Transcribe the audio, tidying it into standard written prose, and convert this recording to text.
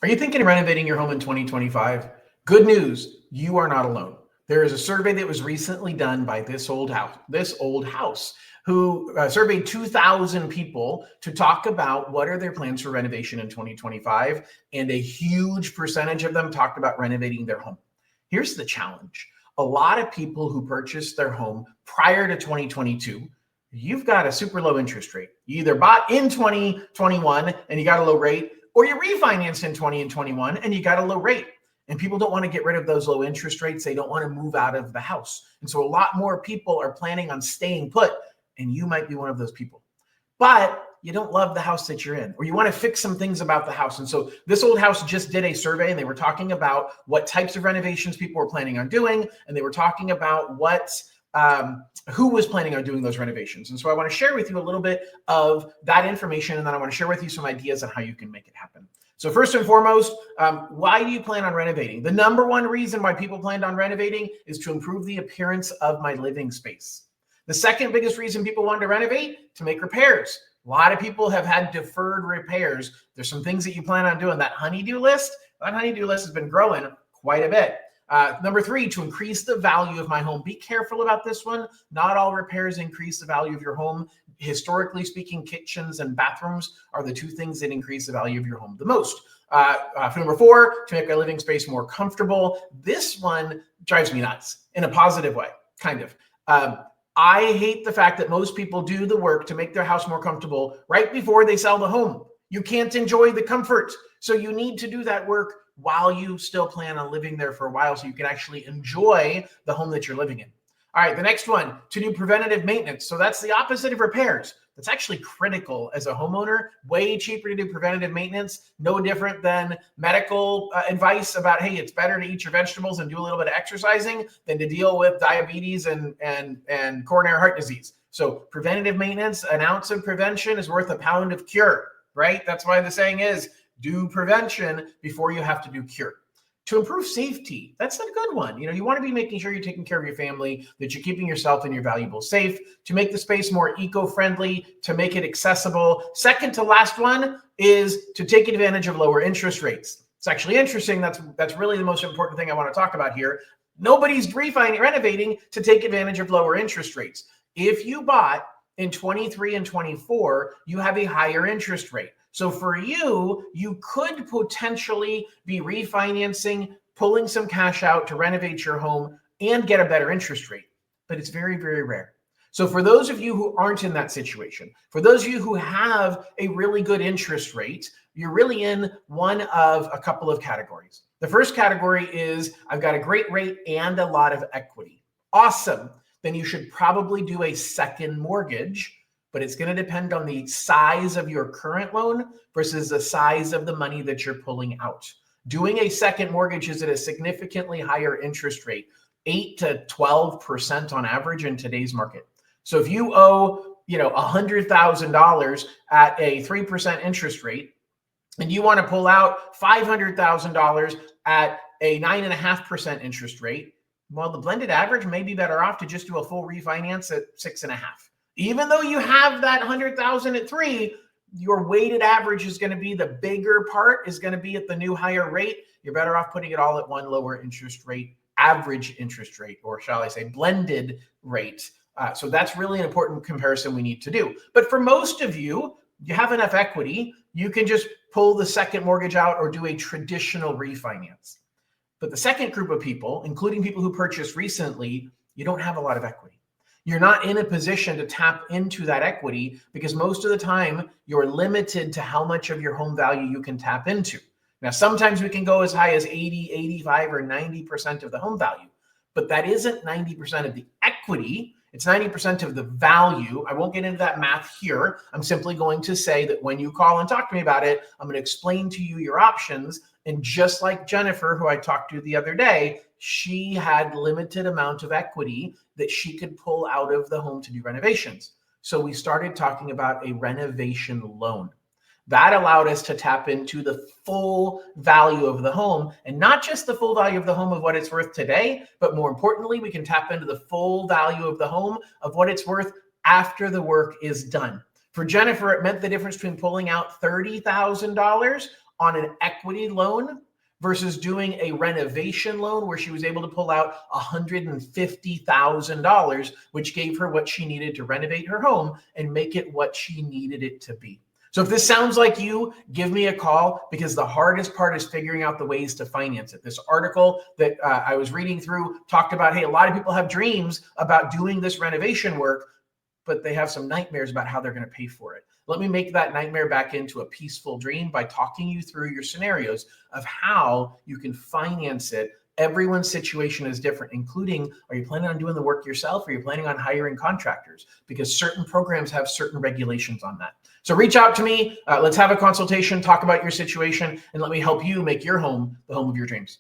Are you thinking of renovating your home in 2025? Good news, you are not alone. There is a survey that was recently done by This Old House, who surveyed 2,000 people to talk about what are their plans for renovation in 2025, and a huge percentage of them talked about renovating their home. Here's the challenge. A lot of people who purchased their home prior to 2022, you've got a super low interest rate. You either bought in 2021 and you got a low rate, or you refinanced in 20 and 21 and you got a low rate. And people don't want to get rid of those low interest rates. They don't want to move out of the house. And so a lot more people are planning on staying put, and you might be one of those people. But you don't love the house that you're in, or you want to fix some things about the house. And so This Old House just did a survey, and they were talking about what types of renovations people were planning on doing. And they were talking about who was planning on doing those renovations. And so I want to share with you a little bit of that information, and then I want to share with you some ideas on how you can make it happen. So first and foremost, why do you plan on renovating? The number one reason why people planned on renovating is to improve the appearance of my living space. The second biggest reason people wanted to renovate, to make repairs. A lot of people have had deferred repairs. There's some things that you plan on doing. That honey-do list has been growing quite a bit. Number three, to increase the value of my home. Be careful about this one. Not all repairs increase the value of your home. Historically speaking, kitchens and bathrooms are the two things that increase the value of your home the most. Number four, to make my living space more comfortable. This one drives me nuts in a positive way, kind of. I hate the fact that most people do the work to make their house more comfortable right before they sell the home. You can't enjoy the comfort. So you need to do that work while you still plan on living there for a while, so you can actually enjoy the home that you're living in. All right, the next one, to do preventative maintenance. So that's the opposite of repairs. That's actually critical as a homeowner. Way cheaper to do preventative maintenance. No different than medical advice about, hey, it's better to eat your vegetables and do a little bit of exercising than to deal with diabetes and coronary heart disease. So preventative maintenance, an ounce of prevention is worth a pound of cure, right? That's why the saying is, do prevention before you have to do cure. To improve safety, that's a good one. You want to be making sure you're taking care of your family, that you're keeping yourself and your valuables safe, to make the space more eco-friendly, to make it accessible. Second to last one is to take advantage of lower interest rates. It's actually interesting. That's really the most important thing I want to talk about here. Nobody's renovating to take advantage of lower interest rates. If you bought in 23 and 24, you have a higher interest rate. So for you, you could potentially be refinancing, pulling some cash out to renovate your home and get a better interest rate. But it's very, very rare. So for those of you who aren't in that situation, for those of you who have a really good interest rate, you're really in one of a couple of categories. The first category is, I've got a great rate and a lot of equity. Awesome. Then you should probably do a second mortgage, but it's going to depend on the size of your current loan versus the size of the money that you're pulling out. Doing a second mortgage is at a significantly higher interest rate, 8 to 12% on average in today's market. So if you owe, $100,000 at a 3% interest rate, and you want to pull out $500,000 at a 9.5% interest rate, well, the blended average may be better off to just do a full refinance at 6.5. Even though you have that 100,000 at 3, your weighted average is going to be, the bigger part is going to be at the new higher rate. You're better off putting it all at one lower interest rate, average interest rate, or shall I say blended rate. So that's really an important comparison we need to do. But for most of you, you have enough equity, you can just pull the second mortgage out or do a traditional refinance. But the second group of people, including people who purchased recently, you don't have a lot of equity. You're not in a position to tap into that equity because most of the time you're limited to how much of your home value you can tap into. Now, sometimes we can go as high as 80, 85, or 90% of the home value, but that isn't 90% of the equity. It's 90% of the value. I won't get into that math here. I'm simply going to say that when you call and talk to me about it, I'm going to explain to you your options. And just like Jennifer, who I talked to the other day, she had limited amount of equity that she could pull out of the home to do renovations. So we started talking about a renovation loan. That allowed us to tap into the full value of the home, and not just the full value of the home of what it's worth today, but more importantly, we can tap into the full value of the home of what it's worth after the work is done. For Jennifer, it meant the difference between pulling out $30,000 on an equity loan versus doing a renovation loan where she was able to pull out $150,000, which gave her what she needed to renovate her home and make it what she needed it to be. So if this sounds like you, give me a call, because the hardest part is figuring out the ways to finance it. This article that I was reading through talked about, hey, a lot of people have dreams about doing this renovation work, but they have some nightmares about how they're going to pay for it. Let me make that nightmare back into a peaceful dream by talking you through your scenarios of how you can finance it. Everyone's situation is different, including, are you planning on doing the work yourself, or are you planning on hiring contractors? Because certain programs have certain regulations on that. So reach out to me. Let's have a consultation, talk about your situation, and let me help you make your home the home of your dreams.